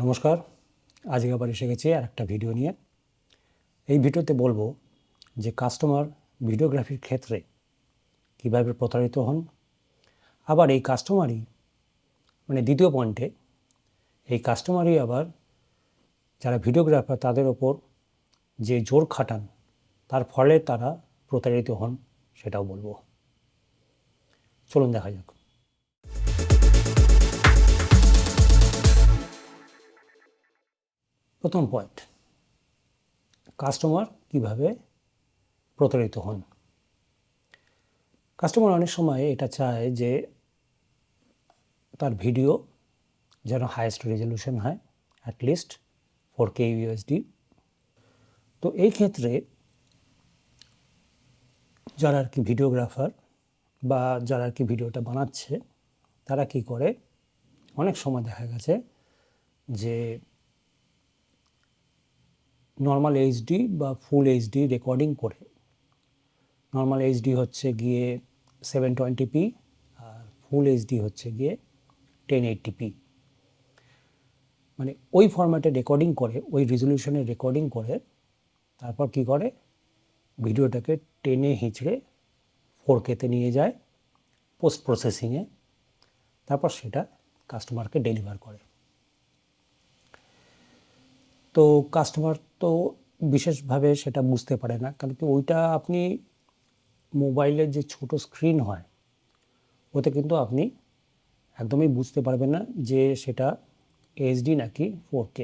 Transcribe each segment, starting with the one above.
নমস্কার, আজকে আবার এসে গেছি আর একটা ভিডিও নিয়ে। এই ভিডিওতে বলবো যে কাস্টমার ভিডিওগ্রাফির ক্ষেত্রে কীভাবে প্রতারিত হন। আবার এই কাস্টমারই দ্বিতীয় পয়েন্টে এই কাস্টমারই আবার যারা ভিডিওগ্রাফার তাদের ওপর যে জোর খাটান তার ফলে তারা প্রতারিত হন, সেটাও বলবো। চলুন দেখা যাক। প্রথম পয়েন্ট, কাস্টমার কিভাবে প্রতারিত হন। কাস্টমার অনেক সময় এটা চায় যে তার ভিডিও যেন হাইয়েস্ট রেজলিউশন হয়, অ্যাটলিস্ট 4K UHD। তো এই ক্ষেত্রে যারা আর কি ভিডিওগ্রাফার বা যারা আর কি ভিডিওটা বানাচ্ছে তারা কি করে, অনেক সময় দেখা গেছে যে নর্মাল এইচডি বা ফুল এইচডি রেকর্ডিং করে, নর্মাল এইচডি হচ্ছে গিয়ে 720p আর ফুল এইচডি হচ্ছে গিয়ে 1080p, ওই ফরম্যাটে রেকর্ডিং করে, ওই রেজলিউশনে রেকর্ডিং করে তারপর কি করে, ভিডিওটাকে টেনে হিঁচড়ে 4K-তে নিয়ে যায় পোস্ট প্রসেসিংয়ে, তারপর সেটা কাস্টমারকে ডেলিভার করে। তো কাস্টমার তো বিশেষভাবে সেটা বুঝতে পারে না, কারণ কি ওইটা আপনি মোবাইলের যে ছোট স্ক্রিন হয় ওতে কিন্তু আপনি একদমই বুঝতে পারবেন না যে সেটা এইচডি নাকি 4K।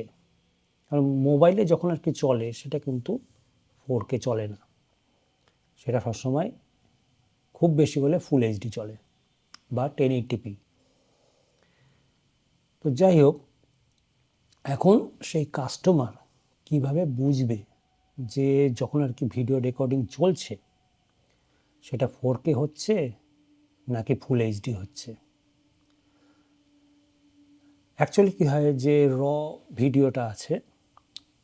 কারণ মোবাইলে যখন আর কি চলে সেটা কিন্তু 4K চলে না, সেটা সবসময় খুব বেশি হলে ফুল এইচডি চলে বা 1080p। তো যাই হোক, এখন সেই কাস্টমার কিভাবে বুঝবে যে যখন আর কি ভিডিও রেকর্ডিং চলছে সেটা 4K হচ্ছে নাকি ফুল এইচডি হচ্ছে। অ্যাকচুয়ালি কী হয়, যে র ভিডিওটা আছে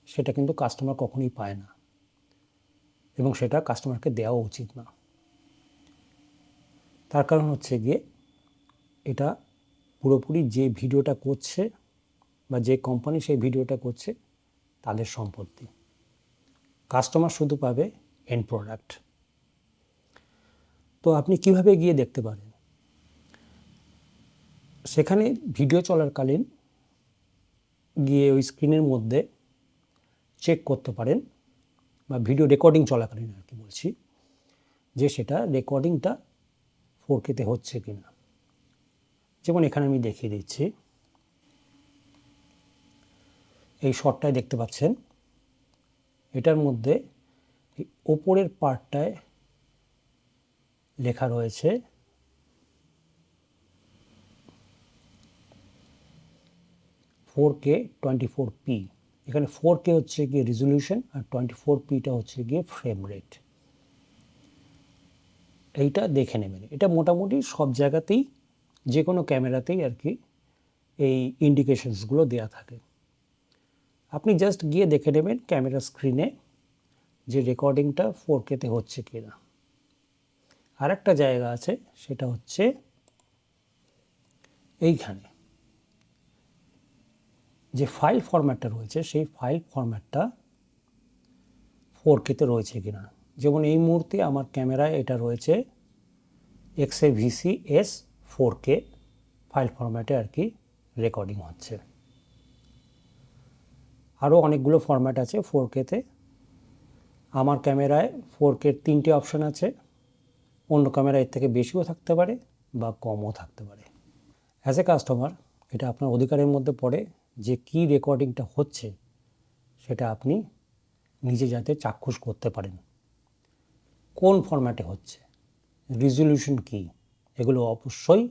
সেটা কিন্তু কাস্টমার কখনোই পায় না এবং সেটা কাস্টমারকে দেওয়া উচিত না। তার কারণ হচ্ছে গিয়ে এটা পুরোপুরি যে ভিডিওটা করছে বা যে কোম্পানি সেই ভিডিওটা করছে তাদের সম্পত্তি, কাস্টমার শুধু পাবে এন্ড প্রোডাক্ট। তো আপনি কিভাবে গিয়ে দেখতে পারেন, সেখানে ভিডিও চলাকালীন গিয়ে ওই স্ক্রিনের মধ্যে চেক করতে পারেন, বা ভিডিও রেকর্ডিং চলাকালীন আর কি বলছি, যে সেটা রেকর্ডিংটা 4K-তে হচ্ছে কি না। যেমন এখানে আমি দেখিয়ে দিচ্ছি, এই শটটায় দেখতে পাচ্ছেন, এটার মধ্যে ওপরের পার্টটায় লেখা রয়েছে 4K 24p। এখানে 4K হচ্ছে গিয়ে রেজলিউশন আর 24pটা হচ্ছে গিয়ে ফ্রেম রেট। এইটা দেখে নেবেন, এটা মোটামুটি সব জায়গাতেই যে কোনো ক্যামেরাতেই আর কি এই ইন্ডিকেশনসগুলো দেওয়া থাকে। আপনি জাস্ট গিয়ে দেখে নেবেন ক্যামেরা স্ক্রিনে যে রেকর্ডিংটা 4K-তে হচ্ছে কি না। আর একটা জায়গা আছে, সেটা হচ্ছে এইখানে যে ফাইল ফরম্যাটটা রয়েছে সেই ফাইল ফরম্যাটটা 4K-তে রয়েছে কিনা। যেমন এই মুহূর্তে আমার ক্যামেরায় এটা রয়েছে XAVC-S 4K ফাইল ফরম্যাটে আর কি রেকর্ডিং হচ্ছে। আরও অনেকগুলো ফরম্যাট আছে 4K-তে। আমার ক্যামেরায় 4K-র 3টে অপশান আছে, অন্য ক্যামেরা এর থেকে বেশিও থাকতে পারে বা কমও থাকতে পারে। অ্যাজ এ কাস্টমার এটা আপনার অধিকারের মধ্যে পড়ে যে কী রেকর্ডিংটা হচ্ছে সেটা আপনি নিজে যাতে চাক্ষুষ করতে পারেন, কোন ফরম্যাটে হচ্ছে, রেজলিউশন কী, এগুলো অবশ্যই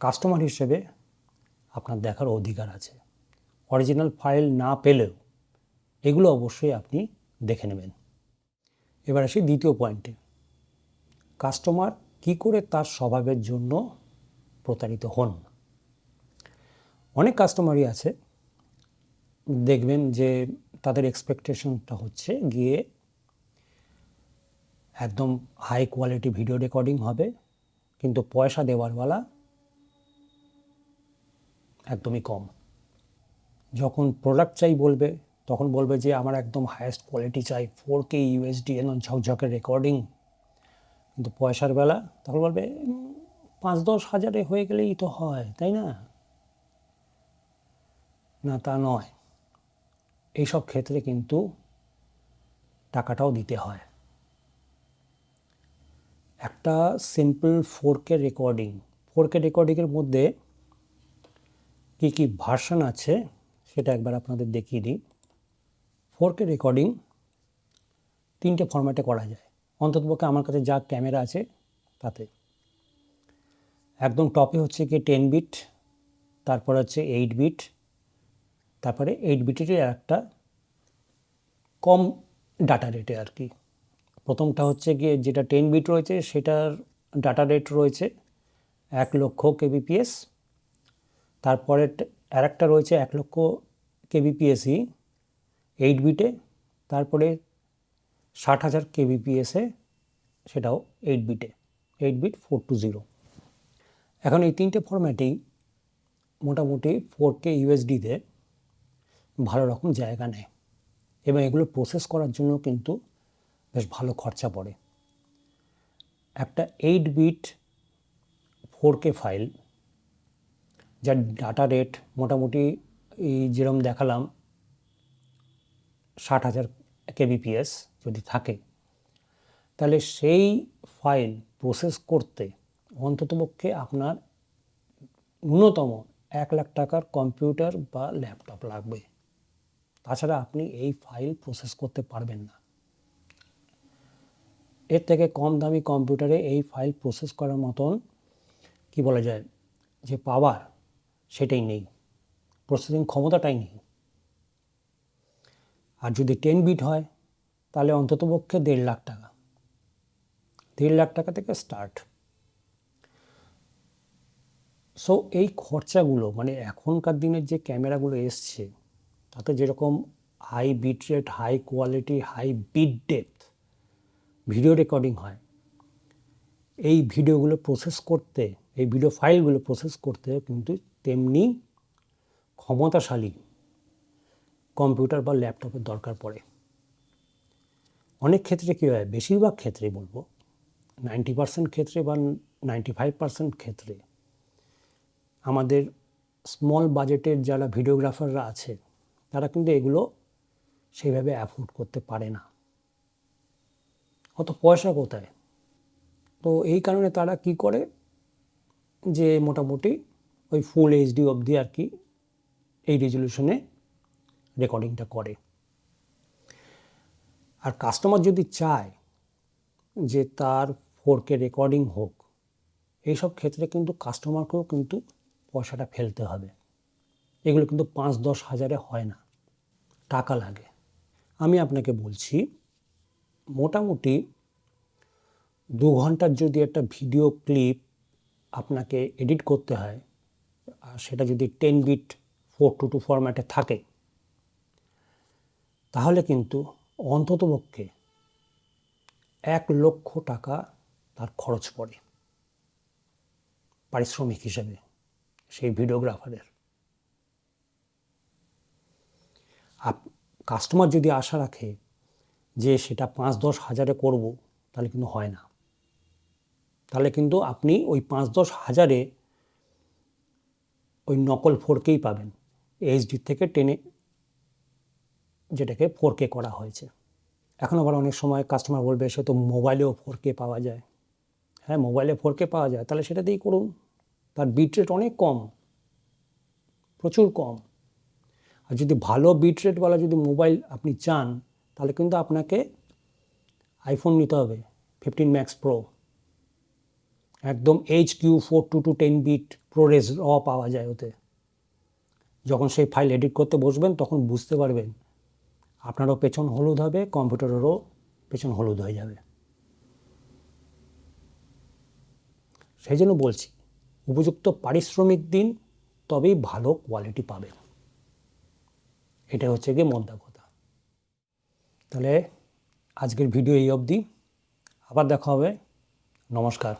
কাস্টমার হিসেবে আপনার দেখার অধিকার আছে। অরিজিনাল ফাইল না পেলেও এগুলো অবশ্যই আপনি দেখে নেবেন। এবার আসি দ্বিতীয় পয়েন্টে, কাস্টমার কি করে তার স্বভাবের জন্য প্রতারিত হন। অনেক কাস্টমারই আছে, দেখবেন যে তাদের এক্সপেকটেশনটা হচ্ছে গিয়ে একদম হাই কোয়ালিটি ভিডিও রেকর্ডিং হবে, কিন্তু পয়সা দেওয়ার বেলা একদমই কম। যখন প্রোডাক্ট চাই বলবে তখন বলবে যে আমার একদম হায়েস্ট কোয়ালিটি চাই, 4K UHD একদম ঝকঝকে রেকর্ডিং। কিন্তু পয়সার বেলা তখন বলবে 5-10 হাজারে হয়ে গেলেই তো হয়, তাই না? না, তা নয়। এইসব ক্ষেত্রে কিন্তু টাকাটাও দিতে হয়। একটা সিম্পল 4K রেকর্ডিং, 4K রেকর্ডিংয়ের মধ্যে কী কী ভার্সন আছে সেটা একবার আপনাদের দেখিয়ে দিই। 4K রেকর্ডিং 3টে ফরম্যাটে করা যায়, অন্ততপক্ষে আমার কাছে যা ক্যামেরা আছে তাতে। একদম টপে হচ্ছে কি 10 বিট, তারপর হচ্ছে 8 বিট, তারপরে 8 বিটেরই একটা কম ডাটা রেটে আর কি। প্রথমটা হচ্ছে গিয়ে যেটা 10 বিট রয়েছে সেটার ডাটা রেট রয়েছে 1,00,000 kbps, তারপরে আরেকটা রয়েছে 1,00,000 kbpsই 8 বিটে, তারপরে 60,000 kbpsে, সেটাও 8 বিটে, 8 বিট 420। এখন এই 3টে ফরম্যাটেই মোটামুটি 4K UHDতে ভালো রকম জায়গা নেয় এবং এগুলো প্রসেস করার জন্য কিন্তু বেশ ভালো খরচা পড়ে। একটা 8 বিট 4K ফাইল যার ডাটা রেট মোটামুটি এই যেরকম দেখালাম 60,000 kbps যদি থাকে, তাহলে সেই ফাইল প্রসেস করতে অন্ততপক্ষে আপনার ন্যূনতম 1,00,000 টাকার কম্পিউটার বা ল্যাপটপ লাগবে। তাছাড়া আপনি এই ফাইল প্রসেস করতে পারবেন না। এর থেকে কম দামি কম্পিউটারে এই ফাইল প্রসেস করার মতন কি বলা যায় যে পাওয়ার সেটাই নেই, প্রসেসিং ক্ষমতাটাই নেই। আর যদি 10 বিট হয় তাহলে অন্ততপক্ষে 1,50,000 টাকা, 1,50,000 টাকা থেকে স্টার্ট। সো এই খরচাগুলো মানে এখনকার দিনের যে ক্যামেরাগুলো এসছে তাতে যেরকম high bit rate, high quality, high bit depth video recording হয়, এই ভিডিওগুলো প্রসেস করতে, এই ভিডিও ফাইলগুলো প্রসেস করতে কিন্তু তেমনি ক্ষমতাশালী কম্পিউটার বা ল্যাপটপের দরকার পড়ে। অনেক ক্ষেত্রে কী হয়, বেশিরভাগ ক্ষেত্রেই বলবো 90% ক্ষেত্রে বা 95% ক্ষেত্রে আমাদের স্মল বাজেটের যারা ভিডিওগ্রাফাররা আছে তারা কিন্তু এগুলো সেইভাবে অ্যাফোর্ড করতে পারে না, অত পয়সা কোথায়। তো এই কারণে তারা কি করে যে মোটামুটি ওই ফুল এইচডি অবধি আর কি এই রেজলিউশনে রেকর্ডিংটা করে। আর কাস্টমার যদি চায় যে তার 4K রেকর্ডিং হোক, এইসব ক্ষেত্রে কিন্তু কাস্টমারকেও কিন্তু পয়সাটা ফেলতে হবে। এগুলো কিন্তু 5-10 হাজারে হয় না, টাকা লাগে। আমি আপনাকে বলছি মোটামুটি 2 ঘন্টার যদি একটা ভিডিও ক্লিপ আপনাকে এডিট করতে হয় আর সেটা যদি 10 বিট 422 ফরম্যাটে থাকে, তাহলে কিন্তু অন্ততপক্ষে 1,00,000 টাকা তার খরচ পড়ে পারিশ্রমিক হিসেবে সেই ভিডিওগ্রাফারের। কাস্টমার যদি আশা রাখে যে সেটা 5-10 হাজারে করব, তাহলে কিন্তু হয় না। তাহলে কিন্তু আপনি ওই 5-10 হাজারে ওই নকল 4Kই পাবেন, এইচডি থেকে টেনে যেটাকে 4K করা হয়েছে। এখন আবার অনেক সময় কাস্টমার বলবে সে তো মোবাইলেও 4K পাওয়া যায়। হ্যাঁ, মোবাইলে 4K পাওয়া যায়, তাহলে সেটা দিয়েই করুন। তার বিট রেট অনেক কম, প্রচুর কম। আর যদি ভালো বিট রেটওয়ালা যদি মোবাইল আপনি চান, তাহলে কিন্তু আপনাকে আইফোন নিতে হবে 15 ম্যাক্স প্রো, একদম HQ422 10 বিট প্রোরেস র পাওয়া যায় ওতে। যখন সেই ফাইল এডিট করতে বসবেন তখন বুঝতে পারবেন আপনারও পেছন হলুদ হবে, কম্পিউটারেরও পেছন হলুদ হয়ে যাবে। সেই জন্য বলছি উপযুক্ত পারিশ্রমিক দিন, তবেই ভালো কোয়ালিটি পাবেন। এটা হচ্ছে গিয়ে মোদ্দা কথা। তাহলে আজকের ভিডিও এই অবধি, আবার দেখা হবে। নমস্কার।